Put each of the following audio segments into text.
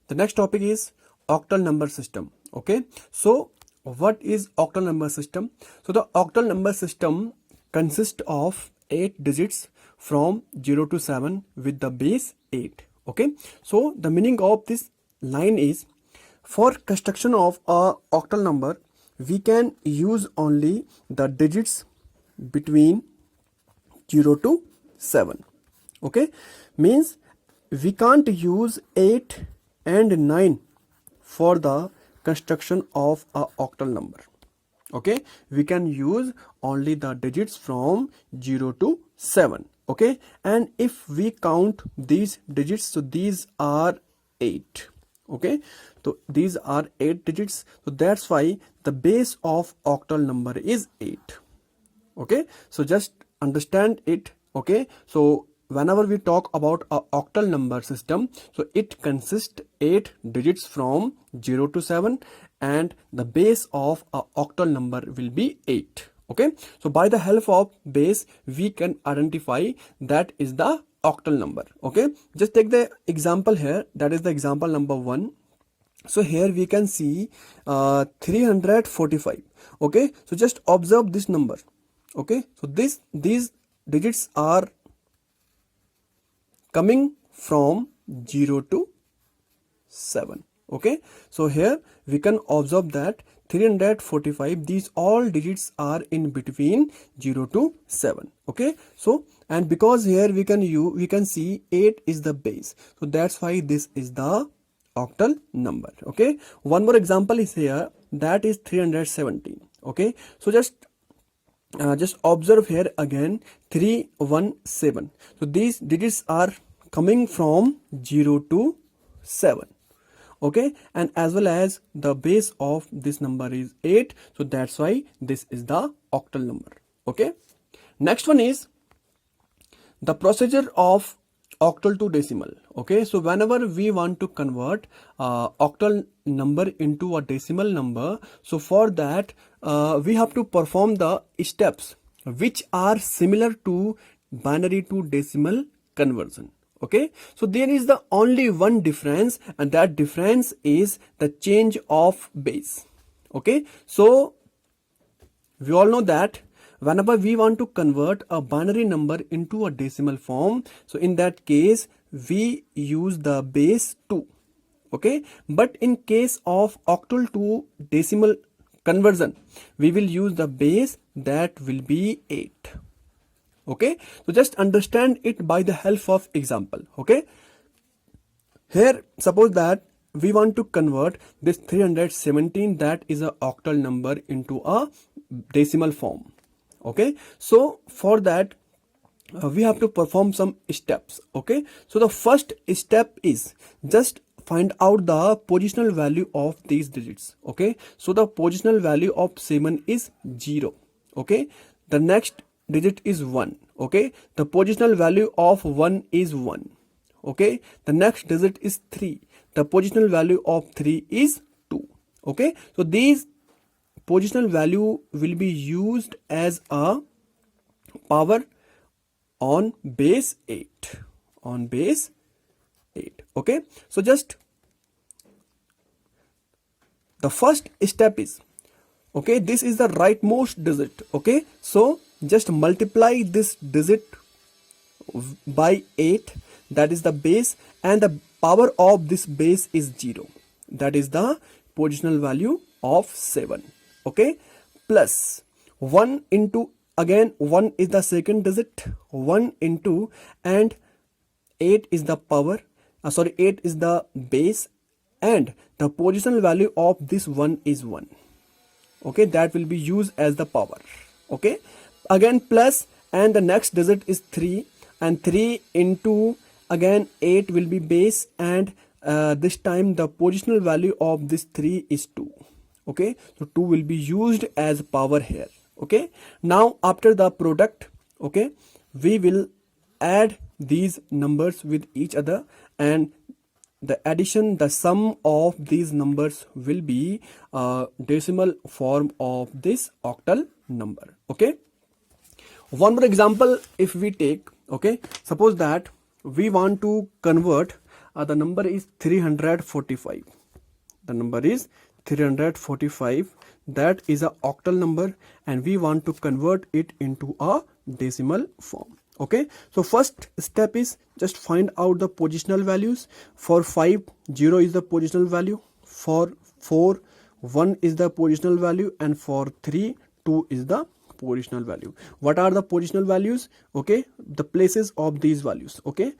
The next topic is octal number system. Okay, so what is octal number system? So the octal number system consists of 8 digits from 0 to 7 with the base 8. Okay, so the meaning of this line is, for construction of a octal number we can use only the digits between 0 to 7. Okay, means we can't use 8 and 9 for the construction of a octal number. Okay, we can use only the digits from 0 to 7. Okay, and if we count these digits, so these are 8. Okay, so these are 8 digits, so that's why the base of octal number is 8. Okay, so just understand it. Okay, so whenever we talk about a octal number system, so it consists 8 digits from 0 to 7 and the base of a octal number will be 8. Okay, so by the help of base we can identify that is the octal number. Okay, just take the example here, that is the example number 1. So here we can see 345. Okay, so just observe this number. Okay, so these digits are coming from 0 to 7. Okay, so here we can observe that 345, these all digits are in between 0 to 7. Okay, so and because here we can see 8 is the base, so that's why this is the octal number. Okay, one more example is here, that is 317. Okay, so just observe here again 317. So these digits are coming from 0 to 7. Okay, and as well as the base of this number is 8, so that's why this is the octal number. Okay, next one is the procedure of octal to decimal. Okay, so whenever we want to convert octal number into a decimal number, so for that we have to perform the steps which are similar to binary to decimal conversion. Okay, so there is the only one difference, and that difference is the change of base. Okay, so we all know that whenever we want to convert a binary number into a decimal form, so in that case we use the base 2. Okay, but in case of octal to decimal conversion we will use the base that will be 8. Okay, so just understand it by the help of example. Okay, here suppose that we want to convert this 317, that is a octal number, into a decimal form. Okay, so for that we have to perform some steps. Okay, so the first step is just find out the positional value of these digits. Okay, so the positional value of 7 is 0. Okay, the next digit is 1. Okay, the positional value of 1 is 1. Okay, the next digit is 3. The positional value of 3 is 2. Okay, so these positional value will be used as a power on base 8. On base 8. Okay, so just the first step is, okay, this is the rightmost digit. Okay, so just multiply this digit by 8, that is the base, and the power of this base is 0, that is the positional value of 7. Okay, plus 1 into, again 1 is the second digit, 1 into, and 8 is the power, 8 is the base, and the positional value of this 1 is 1. Okay, that will be used as the power. Okay, again plus, and the next digit is 3, and 3 into, again 8 will be base, and this time the positional value of this 3 is 2. Okay, so 2 will be used as power here. Okay, now after the product, okay, we will add these numbers with each other, and the addition, the sum of these numbers will be decimal form of this octal number. Okay, one more example if we take. Okay, suppose that we want to convert the number is 345. The number is 345. That is a octal number, and we want to convert it into a decimal form. Okay, so first step is just find out the positional values. For 5, 0 is the positional value. For 4, 1 is the positional value, and for 3, 2 is the positional value. What are the positional values? Okay, the places of these values. Okay,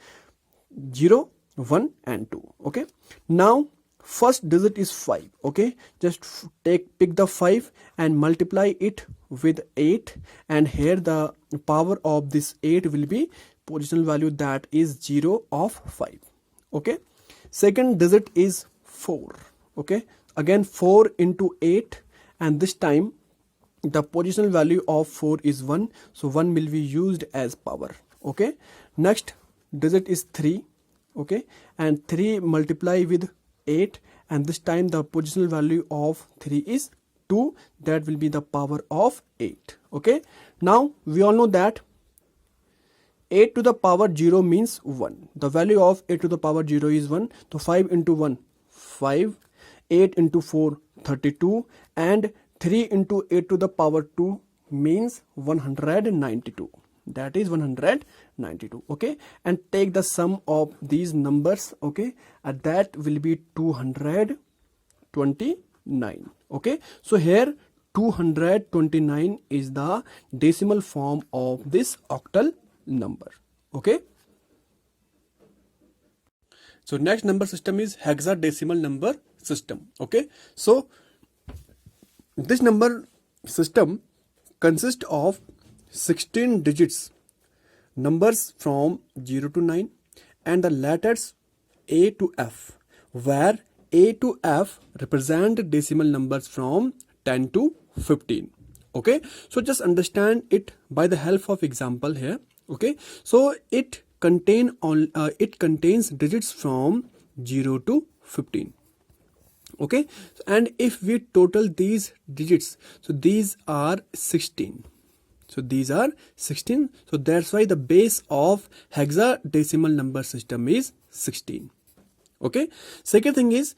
0, 1 and 2. Okay, now first digit is 5. Okay, just pick the 5 and multiply it with 8, and here the power of this 8 will be positional value, that is 0 of 5. Okay, second digit is 4. Okay, again 4 into 8, and this time the positional value of 4 is 1, so 1 will be used as power. Okay, next digit is 3. Okay, and 3 multiply with 8, and this time the positional value of 3 is 2, that will be the power of 8. Okay, now we all know that 8 to the power 0 means 1. The value of 8 to the power 0 is 1. So 5 into 1, 5. 8 into 4, 32. And 3 into 8 to the power 2 means 192. That is 192. Okay, and take the sum of these numbers. Okay, and that will be 229. Okay, so here 229 is the decimal form of this octal number. Okay, so next number system is hexadecimal number system. Okay, so this number system consists of 16 digits, numbers from 0 to 9, and the letters A to F, where A to F represent decimal numbers from 10 to 15. Okay, so just understand it by the help of example here. Okay, so it contains digits from 0 to 15. Okay, and if we total these digits, so these are 16. So these are 16. So that's why the base of hexadecimal number system is 16. Okay, second thing is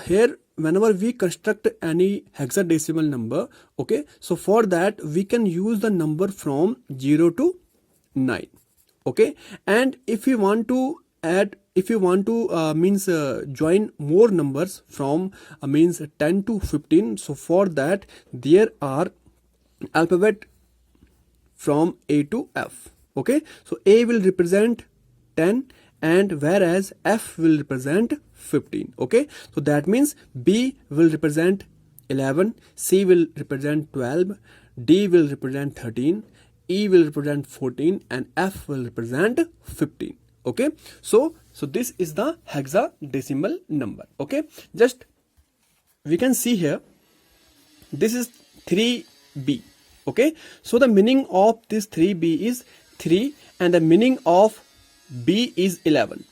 here whenever we construct any hexadecimal number, okay, so for that we can use the number from 0 to 9. Okay, and if you want to join more numbers from means 10 to 15, so for that there are alphabet from A to F. Okay, so A will represent 10, and whereas F will represent 15. Okay, so that means B will represent 11, C will represent 12, D will represent 13, E will represent 14, and F will represent 15. Okay, so this is the hexadecimal number. Okay, just we can see here, this is 3B. Okay, so the meaning of this 3B is 3, and the meaning of B is 11.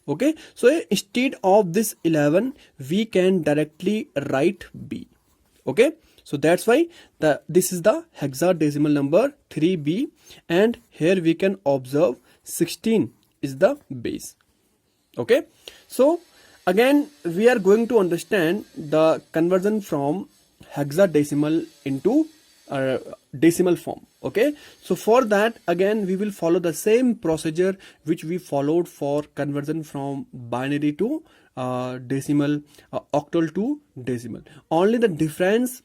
Okay, so instead of this 11 we can directly write B. Okay, so that's why this is the hexadecimal number 3B, and here we can observe 16 is the base. Okay, so again we are going to understand the conversion from hexadecimal into decimal form. Okay, so for that again we will follow the same procedure which we followed for conversion from binary to decimal, octal to decimal. Only the difference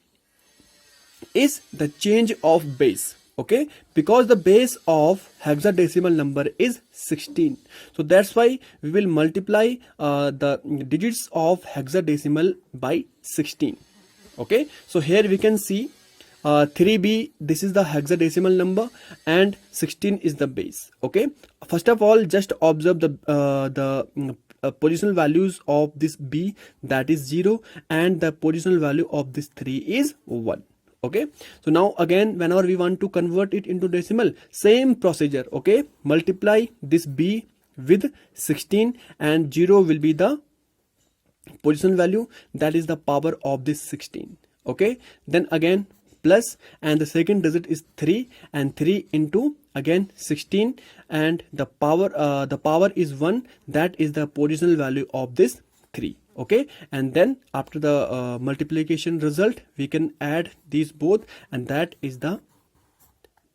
is the change of base. Okay, because the base of hexadecimal number is 16, so that's why we will multiply the digits of hexadecimal by 16. Okay, so here we can see 3B, this is the hexadecimal number, and 16 is the base. Okay, first of all just observe the positional values of this B, that is 0, and the positional value of this 3 is 1. Okay, so now again whenever we want to convert it into decimal, same procedure. Okay, multiply this B with 16, and 0 will be the positional value, that is the power of this 16. Okay, then again plus, and the second digit is 3, and 3 into again 16, and the power is 1. That is the positional value of this 3. Okay, and then after the multiplication result, we can add these both, and that is the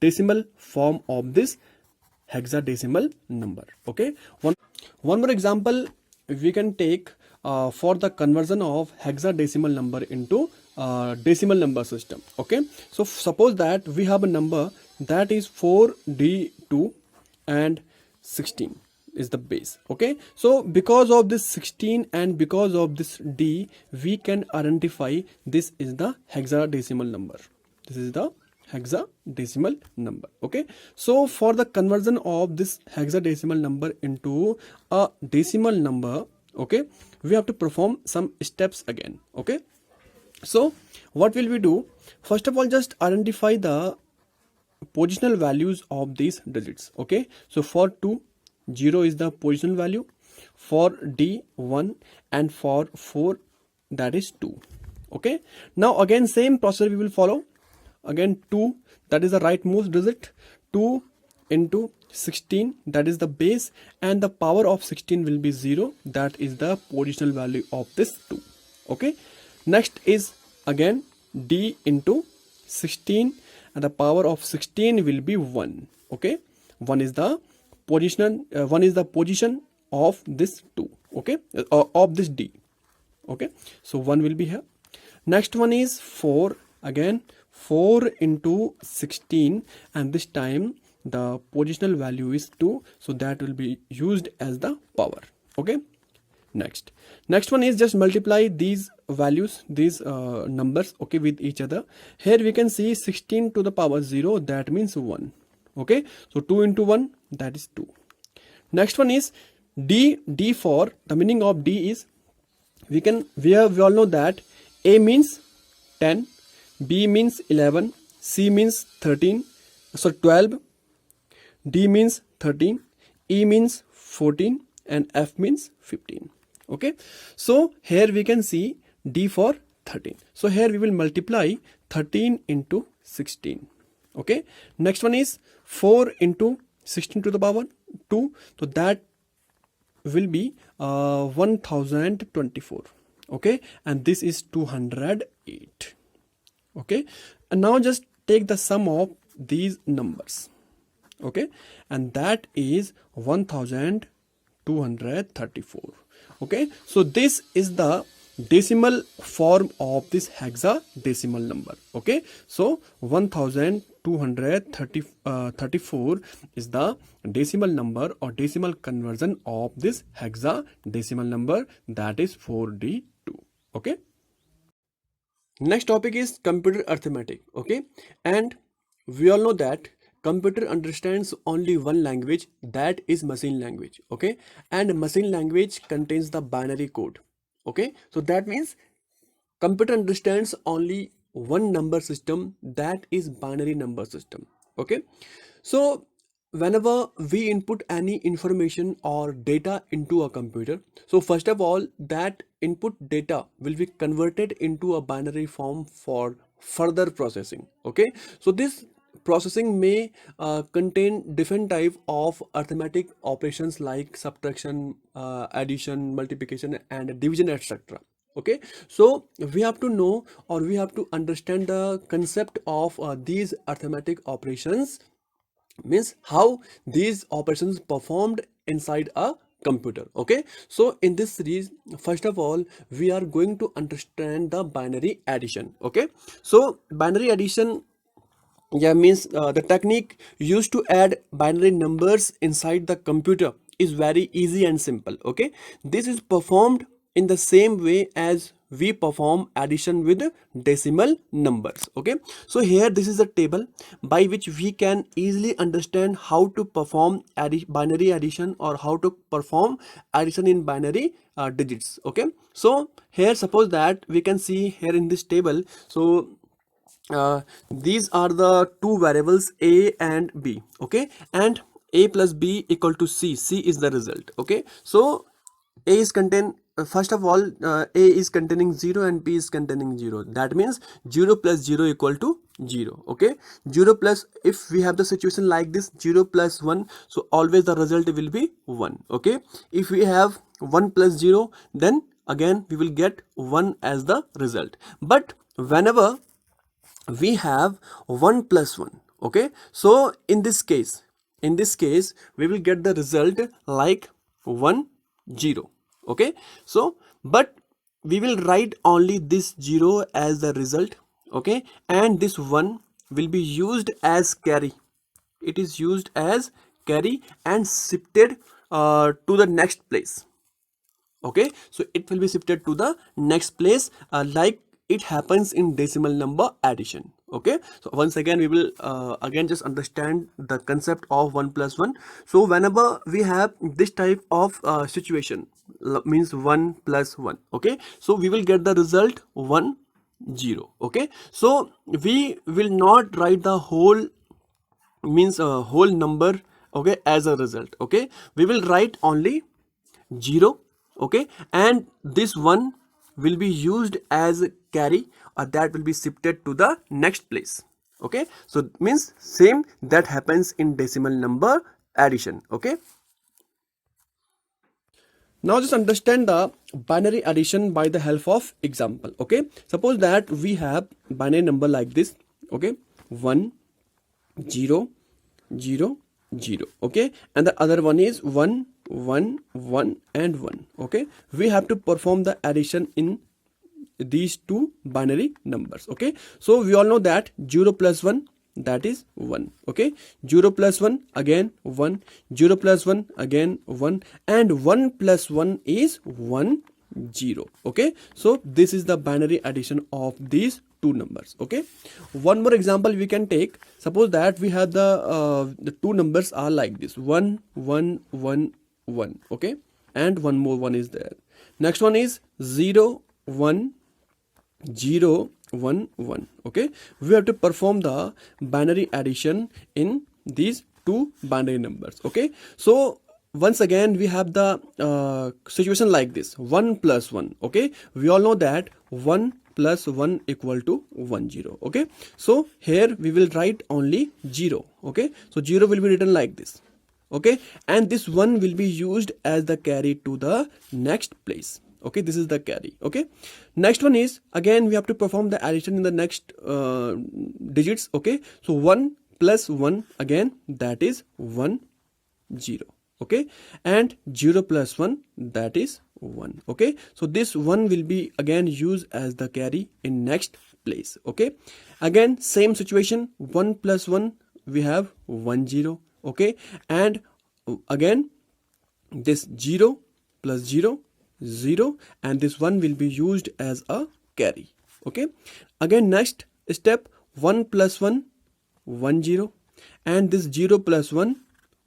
decimal form of this hexadecimal number. Okay, one more example we can take for the conversion of hexadecimal number into decimal number system. Okay, so suppose that we have a number that is 4d2 and 16 is the base. Okay, so because of this 16 and because of this d, we can identify this is the hexadecimal number. This is the hexadecimal number. Okay, so for the conversion of this hexadecimal number into a decimal number, okay, we have to perform some steps again. Okay, so what will we do? First of all, just identify the positional values of these digits. Okay, so for 2, 0 is the positional value, for d 1, and for 4 that is 2. Okay, now again same process we will follow. Again 2, that is the rightmost digit, 2 into 16, that is the base, and the power of 16 will be 0, that is the positional value of this 2. Okay, next is again d into 16, and the power of 16 will be 1. Okay, 1 is the position of this 2. Okay, of this d. Okay, so 1 will be here. Next one is 4, again 4 into 16, and this time the positional value is 2, so that will be used as the power. Okay, next one is just multiply these values, these numbers, okay, with each other. Here we can see 16 to the power 0, that means 1. Okay, so 2 into 1, that is 2. Next one is d for the meaning of d is, we all know that a means 10, b means 11, c means 13, so 12, d means 13, e means 14, and f means 15. Okay, so here we can see d for 13. So here we will multiply 13 into 16. Okay, next one is 4 into 16 to the power 2, so that will be 1024. Okay, and this is 208. Okay, and now just take the sum of these numbers. Okay, and that is 1234. Okay, so this is the decimal form of this hexadecimal number. Okay, so 1234 is the decimal number or decimal conversion of this hexadecimal number, that is 4d2. Okay, next topic is computer arithmetic. Okay, and we all know that computer understands only one language, that is machine language. Okay, and machine language contains the binary code. Okay, so that means computer understands only one number system, that is binary number system. Okay, so whenever we input any information or data into a computer, so first of all that input data will be converted into a binary form for further processing. Okay, so this processing may contain different type of arithmetic operations like subtraction, addition, multiplication, and division, etc. Okay, so we have to know or we have to understand the concept of these arithmetic operations, means how these operations performed inside a computer. Okay, so in this series, first of all we are going to understand the binary addition. Okay, so binary addition, yeah, means the technique used to add binary numbers inside the computer is very easy and simple. Okay, this is performed in the same way as we perform addition with decimal numbers. Okay, so here this is a table by which we can easily understand how to perform binary addition or how to perform addition in binary digits. Okay, so here suppose that we can see here in this table, so these are the two variables a and b. Okay, and a plus b equal to c. C is the result. Okay, so A is first of all, A is containing 0 and B is containing 0. That means 0 plus 0 equal to 0. Okay, 0 plus, if we have the situation like this, 0 plus 1, so always the result will be 1. Okay, if we have 1 plus 0, then again we will get 1 as the result. But whenever we have 1 plus 1, okay, so in this case, we will get the result like 1 0. Okay, so but we will write only this 0 as the result. Okay, and this 1 will be used as carry. It is used as carry and shifted to the next place. Okay, so it will be shifted to the next place, like it happens in decimal number addition. Okay, so once again we will again just understand the concept of 1 plus 1. So whenever we have this type of situation, means 1 plus 1, okay, so we will get the result 1 0. Okay, so we will not write the whole, means a whole number, okay, as a result. Okay, we will write only 0. Okay, and this 1 will be used as a carry, or that will be shifted to the next place. Okay, so means same that happens in decimal number addition. Okay, now just understand the binary addition by the help of example. Okay, suppose that we have binary number like this. Okay, 1 0 0 0. Okay, and the other one is 1 1 1 and 1. Okay, we have to perform the addition in these two binary numbers. Okay, so we all know that 0 plus 1, that is 1. Okay, 0 plus 1 again 1, 0 plus 1 again 1, and 1 plus 1 is 1 0. Okay, so this is the binary addition of these two numbers. Okay, one more example we can take. Suppose that we have the two numbers are like this, 1 1 1 1. Okay, and one more one is there. Next one is 0 1 0 1 1. Okay, we have to perform the binary addition in these two binary numbers. Okay, so once again we have the situation like this, 1 plus 1. Okay, we all know that 1 plus 1 equal to 1 0. Okay, so here we will write only 0. Okay, so 0 will be written like this. Okay, and this 1 will be used as the carry to the next place. Okay, this is the carry. Okay, next one is again we have to perform the addition in the next digits. Okay, so 1 plus 1 again, that is 1 0. Okay, and 0 plus 1, that is 1. Okay, so this 1 will be again used as the carry in next place. Okay, again same situation, 1 plus 1 we have 1 0. Okay, and again this 0 plus 0 0, and this 1 will be used as a carry. Okay, again next step, 1 plus 1 1 0, and this 0 plus 1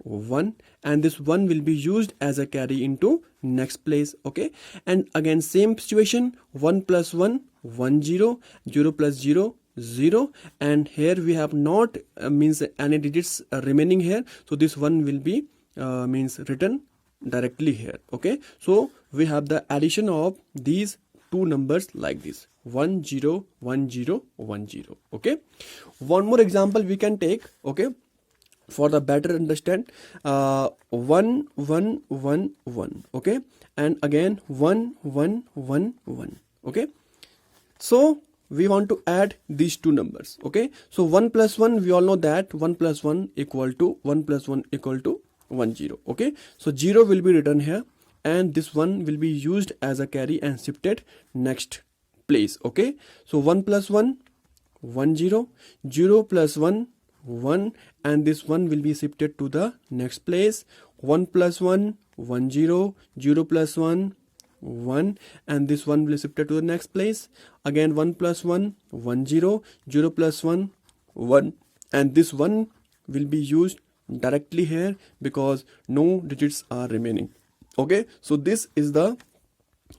1, and this 1 will be used as a carry into next place. Okay, and again same situation, 1 plus 1 1 0, 0 plus 0 0, and here we have not means any digits remaining here, so this 1 will be means written directly here. Okay, so we have the addition of these two numbers like this, 1 0 1 0 1 0. Okay, one more example we can take. Okay, for the better understand, 1 1 1 1. Okay, and again 1 1 1 1. Okay, so we want to add these two numbers. Okay, so 1 plus 1, we all know that 1 plus 1 equal to 1 plus 1 equal to 1 0. Okay, so 0 will be written here, and this 1 will be used as a carry and shifted next place. Okay, so 1 plus 1 1 0, 0 plus 1 1, and this 1 will be shifted to the next place. 1 plus 1 1 0, 0 plus 1 1, and this 1 will be shifted to the next place. Again 1 plus 1 1 0, 0 plus 1 1, and this 1 will be used directly here because no digits are remaining. Okay, so this is the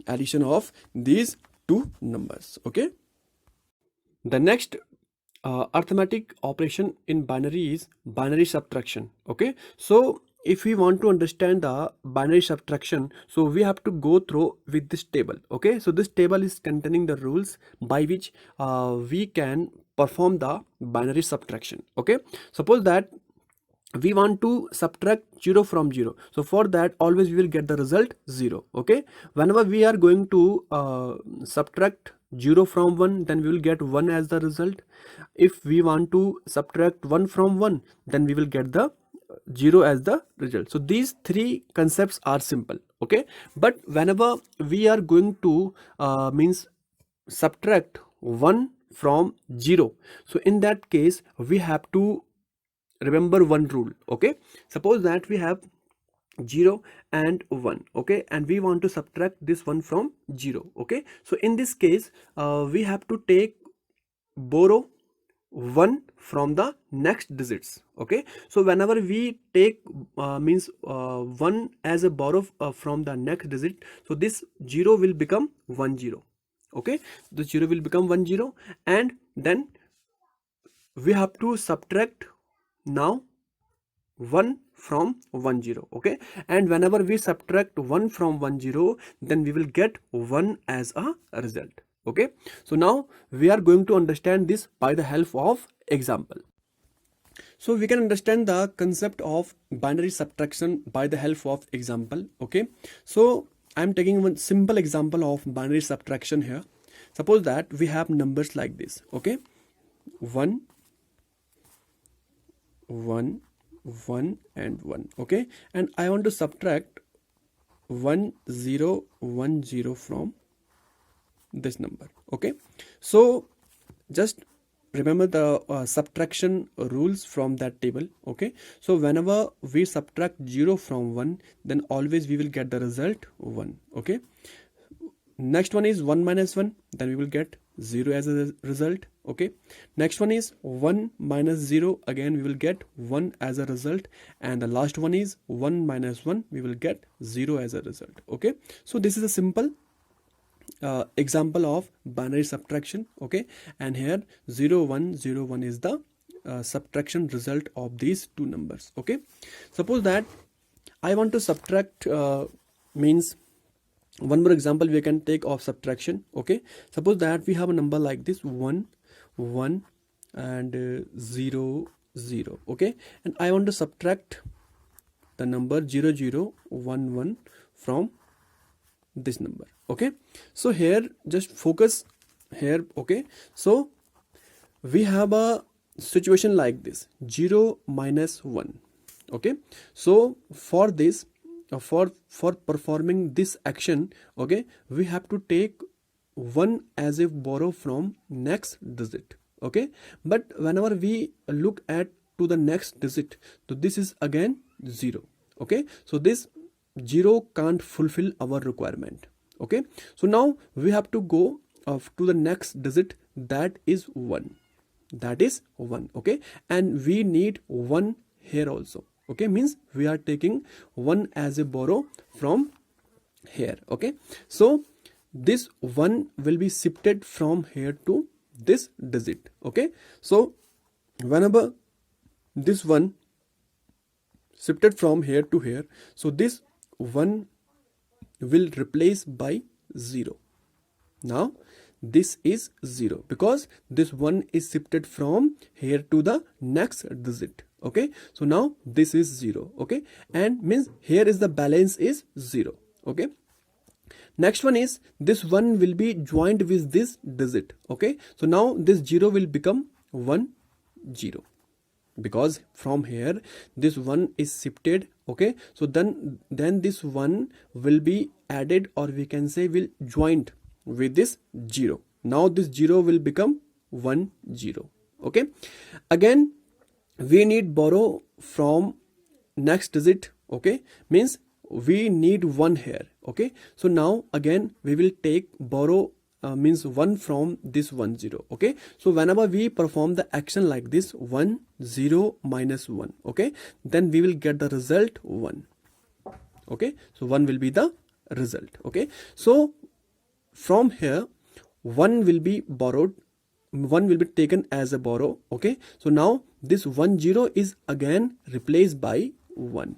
addition of these two numbers. Okay, the next arithmetic operation in binary is binary subtraction. Okay, so if we want to understand the binary subtraction, so we have to go through with this table. Okay, so this table is containing the rules by which we can perform the binary subtraction. Okay, suppose that we want to subtract 0 from 0, so for that always we will get the result 0. Okay, whenever we are going to subtract 0 from 1, then we will get 1 as the result. If we want to subtract 1 from 1, then we will get the 0 as the result. So these three concepts are simple. Okay, but whenever we are going to means subtract 1 from 0, so in that case we have to remember one rule. Okay, suppose that we have 0 and 1. Okay, and we want to subtract this 1 from 0. Okay, so in this case we have to borrow 1 from the next digits. Okay, so whenever we take 1 as a borrow from the next digit, so this 0 will become 10. Okay, the 0 will become 10, and then we have to subtract now 1 from 10. Okay, and whenever we subtract 1 from 10, then we will get 1 as a result. Okay, so now we are going to understand this by the help of example. So we can understand the concept of binary subtraction by the help of example. Okay, so I'm taking one simple example of binary subtraction here. Suppose that we have numbers like this. Okay, 1 1 1 and 1. Okay, and I want to subtract 1 0 1 0 from this number. Okay, so just remember the subtraction rules from that table. Okay, so whenever we subtract 0 from 1, then always we will get the result 1. Okay, next one is 1 minus 1, then we will get 0 as a result. Okay, next one is 1 minus 0, again we will get 1 as a result, and the last one is 1 minus 1, we will get 0 as a result. Okay, so this is a simple example of binary subtraction. Okay, and here 0 1 0 1 is the subtraction result of these two numbers. Okay, suppose that I want to subtract means one more example we can take of subtraction. Okay, suppose that we have a number like this 1 1 and 0 0. Okay, and I want to subtract the number 0 0 1 1 from this number. Okay, so here just focus here. Okay, so we have a situation like this 0 minus 1. Okay, so for this for performing this action, okay, we have to take 1 as a borrow from next digit. Okay, but whenever we look at to the next digit, so this is again 0. Okay, so this 0 can't fulfill our requirement. Okay, so now we have to go to the next digit, that is 1. That is 1. Okay, and we need 1 here also. Okay, means we are taking 1 as a borrow from here. Okay, so this 1 will be shifted from here to this digit. Okay, so whenever this 1 shifted from here to here, so this 1 will replace by 0. Now this is 0 because this 1 is shifted from here to the next digit. Okay, so now this is 0. Okay, and means here is the balance is 0. Okay, next one is this 1 will be joined with this digit. Okay, so now this 0 will become 1 0 because from here this 1 is shifted. Okay, so then this 1 will be added, or we can say will joined with this 0. Now this 0 will become 1 0. Okay, again we need borrow from next digit. Okay, means we need 1 here. Okay, so now again we will take borrow means 1 from this 1 0. Okay, so whenever we perform the action like this 1 0 minus 1, okay, then we will get the result 1. Okay, so 1 will be the result. Okay, so from here 1 will be borrowed, 1 will be taken as a borrow. Okay, so now this 1 0 is again replaced by 1.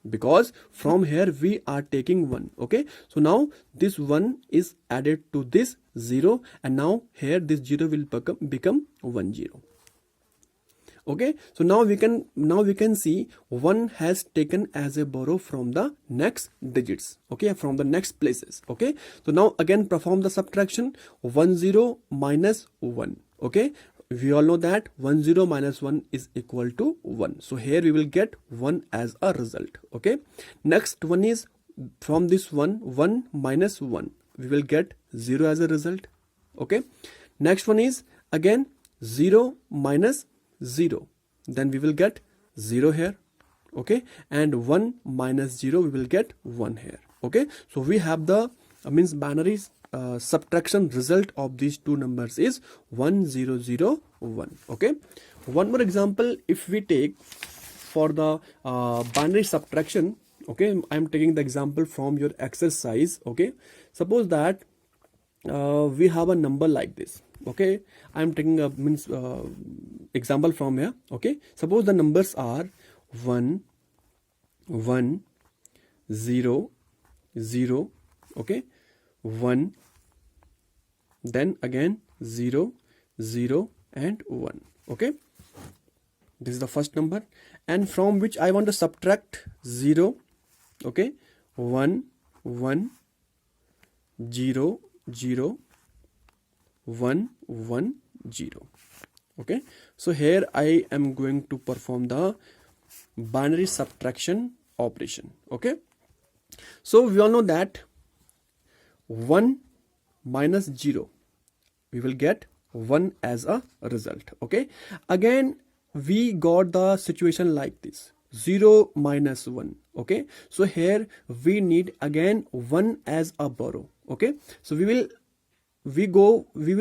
because from here we are taking 1. Okay, so now this 1 is added to this 0, and now here this 0 will become 1 0. Okay, so now we can see 1 has taken as a borrow from the next digits, okay, from the next places. Okay, so now again perform the subtraction. 1 0 minus 1. Okay, we all know that 1 0 minus 1 is equal to 1, so here we will get 1 as a result. Okay, next one is from this 1 minus 1, we will get 0 as a result. Okay, next one is again 0 minus 0, then we will get 0 here. Okay, and 1 minus 0, we will get 1 here. Okay, so we have the means binary subtraction result of these two numbers is 1 0 0 1. Okay, one more example if we take for the binary subtraction. Okay, I am taking the example from your exercise. Okay, suppose that we have a number like this. Okay, I am taking a means example from here. Okay, suppose the numbers are 1 1 0 0. Okay, 1, then again 0 0 and 1. Okay, this is the first number, and from which I want to subtract 0. Okay, 1 1 0 0 1 1 0. Okay, so here I am going to perform the binary subtraction operation. Okay, so we all know that 1 minus 0, we will get 1 as a result. Okay, again we got the situation like this, 0 minus 1. Okay, so here we need again 1 as a borrow. Okay, so we will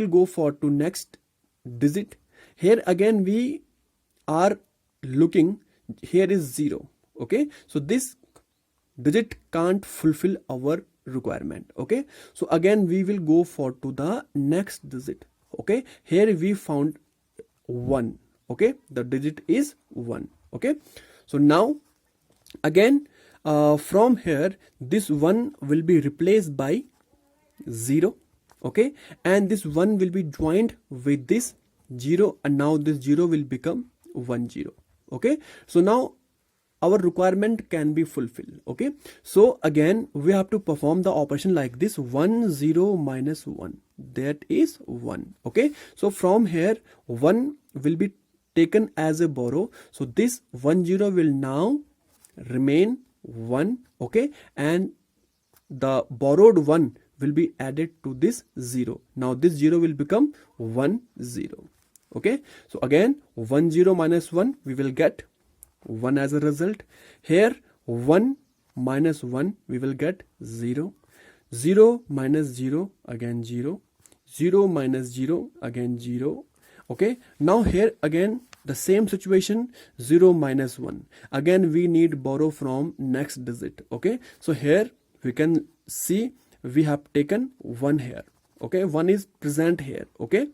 go for to next digit. Here again we are looking, here is 0. Okay, so this digit can't fulfill our requirement. Okay, so again we will go for to the next digit. Okay, here we found 1. Okay, the digit is 1. Okay, so now again from here this 1 will be replaced by 0. Okay, and this 1 will be joined with this 0, and now this 0 will become 1 0. Okay, so now our requirement can be fulfilled. Okay, so again we have to perform the operation like this, 1 0 minus 1, that is 1. Okay, so from here 1 will be taken as a borrow, so this 1 0 will now remain 1. Okay, and the borrowed 1 will be added to this 0. Now this 0 will become 1 0. Okay, so again 1 0 minus 1, we will get 1 as a result. Here 1 minus 1, we will get 0. 0 minus 0, again 0. 0 minus 0, again 0. Okay, now here again the same situation, 0 minus 1. Again we need borrow from next digit. Okay, so here we can see we have taken 1 here. Okay, 1 is present here. Okay,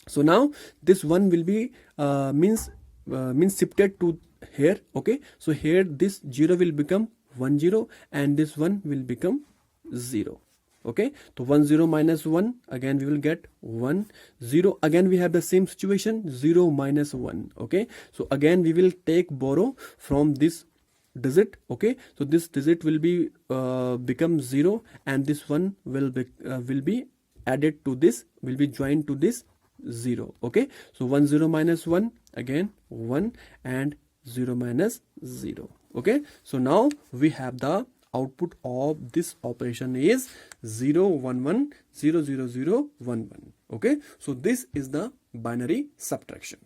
so now this 1 will be means shifted to here. Okay, so here this 0 will become 1 0, and this 1 will become 0. Okay, so 1 0 minus 1, again we will get 1 0. Again we have the same situation, 0 minus 1. Okay, so again we will take borrow from this digit. Okay, so this digit will be become 0, and this 1 will be added to this, will be joined to this 0. Okay, so 1 0 minus 1, again 1, and 0 minus 0. Okay, so now we have the output of this operation is 0 1 1 0 0 0 1 1. Okay, so this is the binary subtraction.